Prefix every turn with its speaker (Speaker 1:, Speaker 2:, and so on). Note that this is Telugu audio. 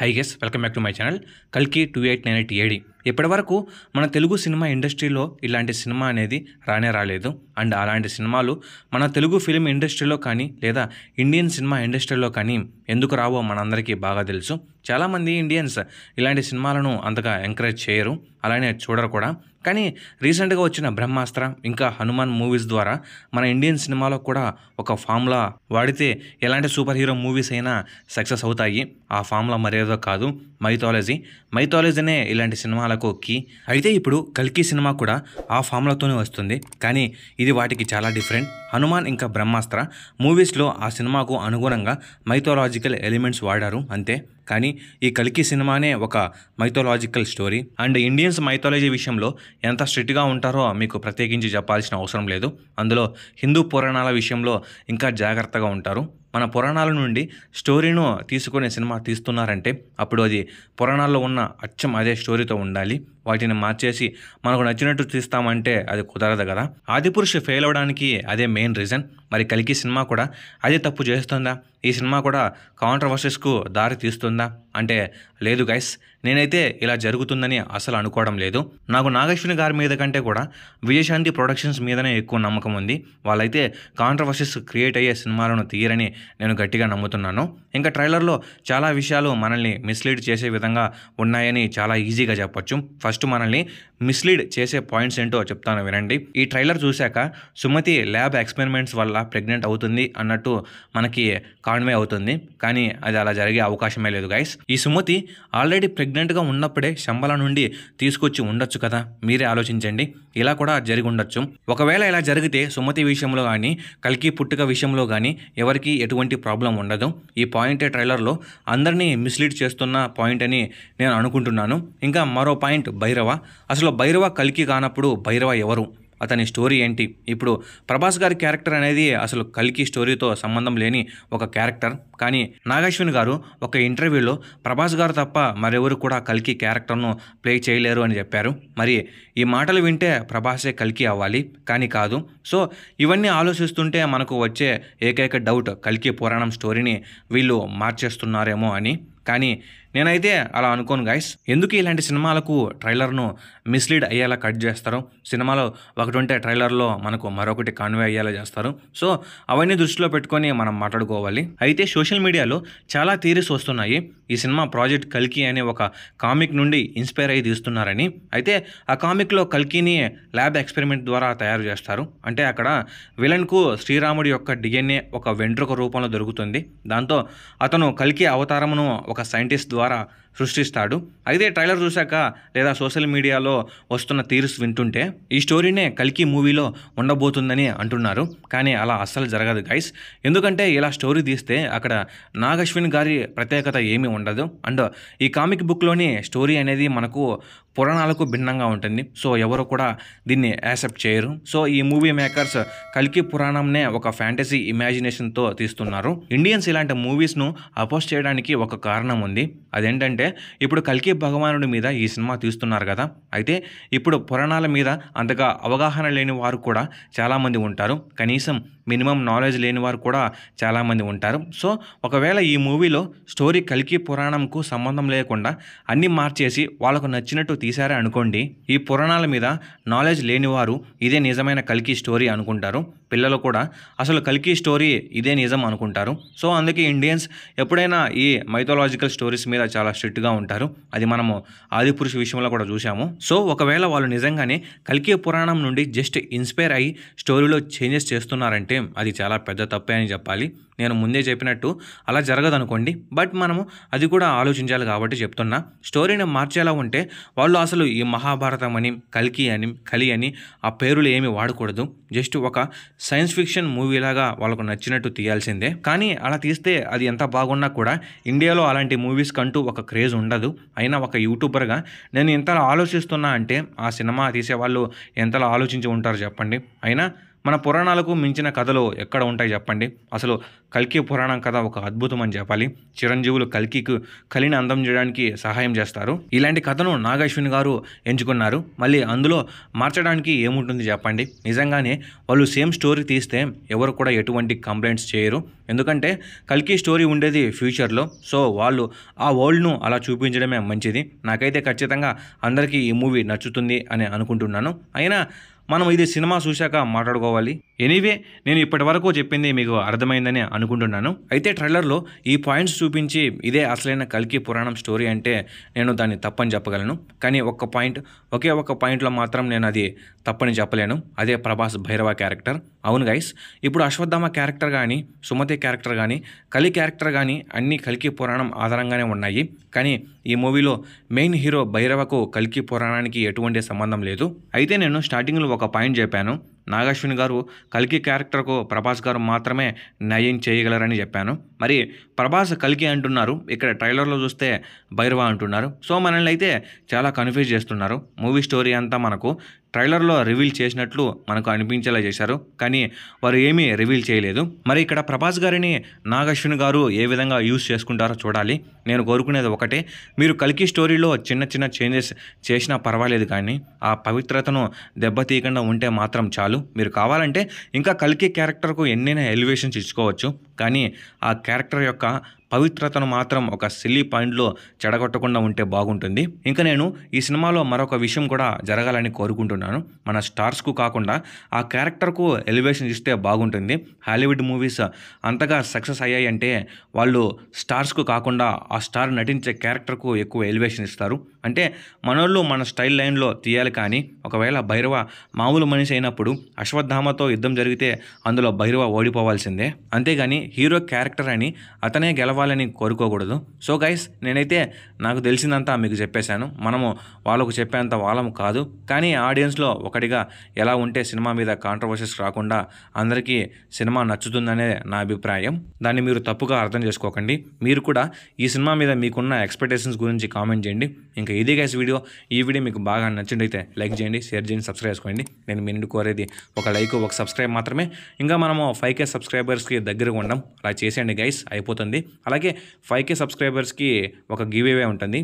Speaker 1: High guess welcome back to my channel కల్కి 2898 ఏడి. ఇప్పటివరకు మన తెలుగు సినిమా ఇండస్ట్రీలో ఇలాంటి సినిమా అనేది రాలేదు. అండ్ అలాంటి సినిమాలు మన తెలుగు ఫిలిం ఇండస్ట్రీలో కానీ లేదా ఇండియన్ సినిమా ఇండస్ట్రీలో కానీ ఎందుకు రావో మనందరికీ బాగా తెలుసు. చాలామంది ఇండియన్స్ ఇలాంటి సినిమాలను అంతగా ఎంకరేజ్ చేయరు, అలానే చూడరు కూడా. కానీ రీసెంట్గా వచ్చిన బ్రహ్మాస్త్ర ఇంకా హనుమాన్ మూవీస్ ద్వారా మన ఇండియన్ సినిమాలో కూడా ఒక ఫార్ములా వాడితే ఎలాంటి సూపర్ హీరో మూవీస్ అయినా సక్సెస్ అవుతాయి. ఆ ఫార్ములా మరేదో కాదు, మైథాలజీనే ఇలాంటి సినిమాలకు కీ. అయితే ఇప్పుడు కల్కి సినిమా కూడా ఆ ఫార్ములాతోనే వస్తుంది, కానీ ఇది వాటికి చాలా డిఫరెంట్. హనుమాన్ ఇంకా బ్రహ్మాస్త్ర మూవీస్లో ఆ సినిమాకు అనుగుణంగా మైథాలజికల్ ఎలిమెంట్స్ వాడారు అంతే. కానీ ఈ కల్కి సినిమానే ఒక mythological story. And Indians mythology విషయంలో ఎంత స్ట్రిక్ట్గా ఉంటారో మీకు ప్రత్యేకించి చెప్పాల్సిన అవసరం లేదు. అందులో హిందూ పురాణాల విషయంలో ఇంకా జాగ్రత్తగా ఉంటారు. మన పురాణాల నుండి స్టోరీను తీసుకునే సినిమా తీస్తున్నారంటే అప్పుడు అది పురాణాల్లో ఉన్న అచ్చం అదే స్టోరీతో ఉండాలి. వాటిని మార్చేసి మనకు నచ్చినట్టు తీస్తామంటే అది కుదరదు కదా. ఆదిపురుష్ ఫెయిల్ అవడానికి అదే మెయిన్ రీజన్. మరి కల్కి సినిమా కూడా అదే తప్పు చేస్తుందా? ఈ సినిమా కూడా కాంట్రవర్సీస్కు దారి తీస్తుందా అంటే లేదు గైస్. నేనైతే ఇలా జరుగుతుందని అసలు అనుకోవడం లేదు. నాకు నాగశ్విని గారి మీద కంటే కూడా విజయశాంతి ప్రొడక్షన్స్ మీదనే ఎక్కువ నమ్మకం ఉంది. వాళ్ళైతే కాంట్రవర్సీస్ క్రియేట్ అయ్యే సినిమాలను తీయరని నేను గట్టిగా నమ్ముతున్నాను. ఇంకా ట్రైలర్లో చాలా విషయాలు మనల్ని మిస్లీడ్ చేసే విధంగా ఉన్నాయని చాలా ఈజీగా చెప్పొచ్చు. ఫస్ట్ మనల్ని మిస్లీడ్ చేసే పాయింట్స్ ఏంటో చెప్తాను వినండి. ఈ ట్రైలర్ చూశాక సుమతి ల్యాబ్ ఎక్స్పెరిమెంట్స్ వల్ల ప్రెగ్నెంట్ అవుతుంది అన్నట్టు మనకి కాన్వే అవుతుంది, కానీ అది అలా జరిగే అవకాశమే లేదు గైస్. ఈ సుమతి ఆల్రెడీ ప్రెగ్నెంట్గా ఉన్నప్పుడే శంబల నుండి తీసుకొచ్చి ఉండొచ్చు కదా, మీరే ఆలోచించండి. ఇలా కూడా జరిగి ఉండొచ్చు. ఒకవేళ ఇలా జరిగితే సుమతి విషయంలో కానీ కల్కి పుట్టుక విషయంలో కానీ ఎవరికి ఎటువంటి ప్రాబ్లం ఉండదు. ఈ పాయింటే ట్రైలర్లో అందరినీ మిస్లీడ్ చేస్తున్న పాయింట్ అని నేను అనుకుంటున్నాను. ఇంకా మరో పాయింట్ భైరవ. అసలు భైరవ కల్కి కానప్పుడు భైరవ ఎవరు, అతని స్టోరీ ఏంటి? ఇప్పుడు ప్రభాస్ గారి క్యారెక్టర్ అనేది అసలు కల్కి స్టోరీతో సంబంధం లేని ఒక క్యారెక్టర్. కానీ నాగశ్విన్ గారు ఒక ఇంటర్వ్యూలో ప్రభాస్ గారు తప్ప మరెవరు కూడా కల్కి క్యారెక్టర్ను ప్లే చేయలేరు అని చెప్పారు. మరి ఈ మాటలు వింటే ప్రభాసే కల్కి అవ్వాలి, కానీ కాదు. సో ఇవన్నీ ఆలోచిస్తుంటే మనకు వచ్చే ఏకైక డౌట్ కల్కి పురాణం స్టోరీని వీళ్ళు మార్చేస్తున్నారేమో అని. కానీ నేనైతే అలా అనుకోను గైస్. ఎందుకు ఇలాంటి సినిమాలకు ట్రైలర్ను మిస్లీడ్ అయ్యేలా కట్ చేస్తారు? సినిమాలో ఒకటి ఉంటే ట్రైలర్లో మనకు మరొకటి కాన్వే అయ్యేలా చేస్తారు. సో అవన్నీ దృష్టిలో పెట్టుకొని మనం మాట్లాడుకోవాలి. అయితే సోషల్ మీడియాలో చాలా థియరీస్ వస్తున్నాయి. ఈ సినిమా ప్రాజెక్ట్ కల్కి అనే ఒక కామిక్ నుండి ఇన్స్పైర్ అయ్యి తీస్తున్నారని. అయితే ఆ కామిక్లో కల్కిని ల్యాబ్ ఎక్స్పెరిమెంట్ ద్వారా తయారు చేస్తారు. అంటే అక్కడ విలన్కు శ్రీరాముడి యొక్క డిఎన్ఏ ఒక వెంట్రుక రూపంలో దొరుకుతుంది. దాంతో అతను కల్కి అవతారమును ఒక సైంటిస్ట్ ద్వారా సృష్టిస్తాడు. అయితే ట్రైలర్ చూశాక లేదా సోషల్ మీడియాలో వస్తున్న థియరీస్ వింటుంటే ఈ స్టోరీనే కల్కి మూవీలో ఉండబోతుందని అంటున్నారు. కానీ అలా అస్సలు జరగదు గైస్. ఎందుకంటే ఇలా స్టోరీ తీస్తే అక్కడ నాగశ్విన్ గారి ప్రత్యేకత ఏమీ ఉండదు. అండ్ ఈ కామిక్ బుక్లోని స్టోరీ అనేది మనకు పురాణాలకు భిన్నంగా ఉంటుంది. సో ఎవరు కూడా దీన్ని యాక్సెప్ట్ చేయరు. సో ఈ మూవీ మేకర్స్ కల్కి పురాణంనే ఒక ఫ్యాంటసీ ఇమాజినేషన్తో తీస్తున్నారు. ఇండియన్స్ ఇలాంటి మూవీస్ను అపోజ్ చేయడానికి ఒక కారణం ఉంది. అదేంటంటే ఇప్పుడు కల్కి భగవానుడి మీద ఈ సినిమా తీస్తున్నారు కదా. అయితే ఇప్పుడు పురాణాల మీద అంతగా అవగాహన లేని వారు కూడా చాలామంది ఉంటారు. కనీసం మినిమం నాలెడ్జ్ లేని వారు కూడా చాలామంది ఉంటారు. సో ఒకవేళ ఈ మూవీలో స్టోరీ కల్కి పురాణంకు సంబంధం లేకుండా అన్నీ మార్చేసి వాళ్ళకు నచ్చినట్టు తీశారే అనుకోండి, ఈ పురాణాల మీద నాలెడ్జ్ లేనివారు ఇదే నిజమైన కల్కి స్టోరీ అనుకుంటారు. పిల్లలు కూడా అసలు కల్కి స్టోరీ ఇదే నిజం అనుకుంటారు. సో అందుకే ఇండియన్స్ ఎప్పుడైనా ఈ మైథాలజికల్ స్టోరీస్ మీద చాలా స్ట్రిక్ట్గా ఉంటారు. అది మనము ఆదిపురుష్ విషయంలో కూడా చూసాము. సో ఒకవేళ వాళ్ళు నిజంగానే కల్కి పురాణం నుండి జస్ట్ ఇన్స్పైర్ అయ్యి స్టోరీలో చేంజెస్ చేస్తున్నారంటే అది చాలా పెద్ద తప్పే అని చెప్పాలి. నేను ముందే చెప్పినట్టు అలా జరగదు అనుకోండి, బట్ మనము అది కూడా ఆలోచించాలి కాబట్టి చెప్తున్నా. స్టోరీని మార్చేలా ఉంటే వాళ్ళు అసలు ఈ మహాభారతం అని కల్కి అని కలి అని ఆ పేరులు ఏమి వాడకూడదు. జస్ట్ ఒక సైన్స్ ఫిక్షన్ మూవీలాగా వాళ్ళకు నచ్చినట్టు తీయాల్సిందే. కానీ అలా తీస్తే అది ఎంత బాగున్నా కూడా ఇండియాలో అలాంటి మూవీస్ కంటూ ఒక క్రేజ్ ఉండదు. అయినా ఒక యూట్యూబర్గా నేను ఎంతలా ఆలోచిస్తున్నా అంటే ఆ సినిమా తీసేవాళ్ళు ఎంతలా ఆలోచించి ఉంటారు చెప్పండి. అయినా మన పురాణాలకు మించిన కథలు ఎక్కడ ఉంటాయి చెప్పండి. అసలు కల్కి పురాణం కథ ఒక అద్భుతం అని చెప్పాలి. చిరంజీవులు కల్కికి కలిని అందం చేయడానికి సహాయం చేస్తారు. ఇలాంటి కథను నాగ్ అశ్విన్ గారు ఎంచుకున్నారు. మళ్ళీ అందులో మార్చడానికి ఏముంటుంది చెప్పండి. నిజంగానే వాళ్ళు సేమ్ స్టోరీ తీస్తే ఎవరు కూడా ఎటువంటి కంప్లైంట్స్ చేయరు. ఎందుకంటే కల్కి స్టోరీ ఉండేది ఫ్యూచర్లో. సో వాళ్ళు ఆ వరల్డ్ను అలా చూపించడమే మంచిది. నాకైతే ఖచ్చితంగా అందరికీ ఈ మూవీ నచ్చుతుంది అని అనుకుంటున్నాను. అయినా మనం ఇది సినిమా చూశాక మాట్లాడుకోవాలి. ఎనీవే, నేను ఇప్పటి వరకు చెప్పింది మీకు అర్థమైందని అనుకుంటున్నాను. అయితే ట్రైలర్లో ఈ పాయింట్స్ చూపించి ఇదే అసలైన కల్కి పురాణం స్టోరీ అంటే నేను దాన్ని తప్పని చెప్పగలను. కానీ ఒకే ఒక్క పాయింట్లో మాత్రం నేను అది తప్పని చెప్పలేను. అదే ప్రభాస్ భైరవ క్యారెక్టర్. అవును గైస్, ఇప్పుడు అశ్వత్థామ క్యారెక్టర్ కానీ, సుమతి క్యారెక్టర్ కానీ, కలి క్యారెక్టర్ కానీ అన్నీ కల్కి పురాణం ఆధారంగానే ఉన్నాయి. కానీ ఈ మూవీలో మెయిన్ హీరో భైరవకు కల్కి పురాణానికి ఎటువంటి సంబంధం లేదు. అయితే నేను స్టార్టింగ్లో ఒక పాయింట్ చెప్పాను. నాగ్ అశ్విన్ గారు కల్కి క్యారెక్టర్కు ప్రభాస్ గారు మాత్రమే న్యాయం చేయగలరని చెప్పాను. మరి ప్రభాస్ కల్కి అంటున్నారు, ఇక్కడ ట్రైలర్లో చూస్తే భైరవ అంటున్నారు. సో మనల్ని అయితే చాలా కన్ఫ్యూజ్ చేస్తున్నారు. మూవీ స్టోరీ అంతా మనకు ట్రైలర్లో రివీల్ చేసినట్లు మనకు అనిపించేలా చేశారు. కానీ వారు ఏమీ రివీల్ చేయలేదు. మరి ఇక్కడ ప్రభాస్ గారిని నాగ్ అశ్విన్ గారు ఏ విధంగా యూజ్ చేసుకుంటారో చూడాలి. నేను కోరుకునేది ఒకటే, మీరు కల్కి స్టోరీలో చిన్న చిన్న చేంజెస్ చేసినా పర్వాలేదు, కానీ ఆ పవిత్రతను దెబ్బతీయకుండా ఉంటే మాత్రం చాలు. మీరు కావాలంటే ఇంకా కల్కి క్యారెక్టర్కు ఎన్నైనా ఎలివేషన్స్ ఇచ్చుకోవచ్చు, కానీ ఆ క్యారెక్టర్ యొక్క పవిత్రతను మాత్రం ఒక సిల్లీ పాయింట్లో చెడగొట్టకుండా ఉంటే బాగుంటుంది. ఇంకా నేను ఈ సినిమాలో మరొక విషయం కూడా జరగాలని కోరుకుంటున్నాను. మన స్టార్స్కు కాకుండా ఆ క్యారెక్టర్కు ఎలివేషన్ ఇస్తే బాగుంటుంది. హాలీవుడ్ మూవీస్ అంతగా సక్సెస్ అయ్యాయంటే వాళ్ళు స్టార్స్కు కాకుండా ఆ స్టార్ నటించే క్యారెక్టర్కు ఎక్కువ ఎలివేషన్ ఇస్తారు. అంటే మనోళ్ళు మన స్టైల్ లైన్లో తీయాలి. కానీ ఒకవేళ భైరవ మామూలు మనిషి అయినప్పుడు అశ్వత్థామతో యుద్ధం జరిగితే అందులో భైరవ ఓడిపోవాల్సిందే. అంతేగాని హీరో క్యారెక్టర్ అని అతనే గెలవాలని కోరుకోకూడదు. సో గైస్, నేనైతే నాకు తెలిసిందంతా మీకు చెప్పేశాను. మనము వాళ్ళకు చెప్పేంత వాళ్ళము కాదు, కానీ ఆడియన్స్లో ఒకటిగా ఎలా ఉంటే సినిమా మీద కాంట్రవర్సీస్ రాకుండా అందరికీ సినిమా నచ్చుతుందనే నా అభిప్రాయం. దాన్ని మీరు తప్పుగా అర్థం చేసుకోకండి. మీరు కూడా ఈ సినిమా మీద మీకున్న ఎక్స్పెక్టేషన్స్ గురించి కామెంట్ చేయండి. ఇంకా ఇదే గైస్ వీడియో. ఈ వీడియో మీకు బాగా నచ్చినట్టయితే లైక్ చేయండి, షేర్ చేయండి, సబ్స్క్రైబ్ చేసుకోండి. నేను మీ నుండి కోరేది ఒక లైక్, ఒక సబ్స్క్రైబ్ మాత్రమే. ఇంకా మనము 5K సబ్స్క్రైబర్స్కి దగ్గరగా ఉండం. అలా చేసేయండి గైస్, అయిపోతుంది. అలాగే 5K సబ్స్క్రైబర్స్కి ఒక గివ్ అవే ఉంటుంది.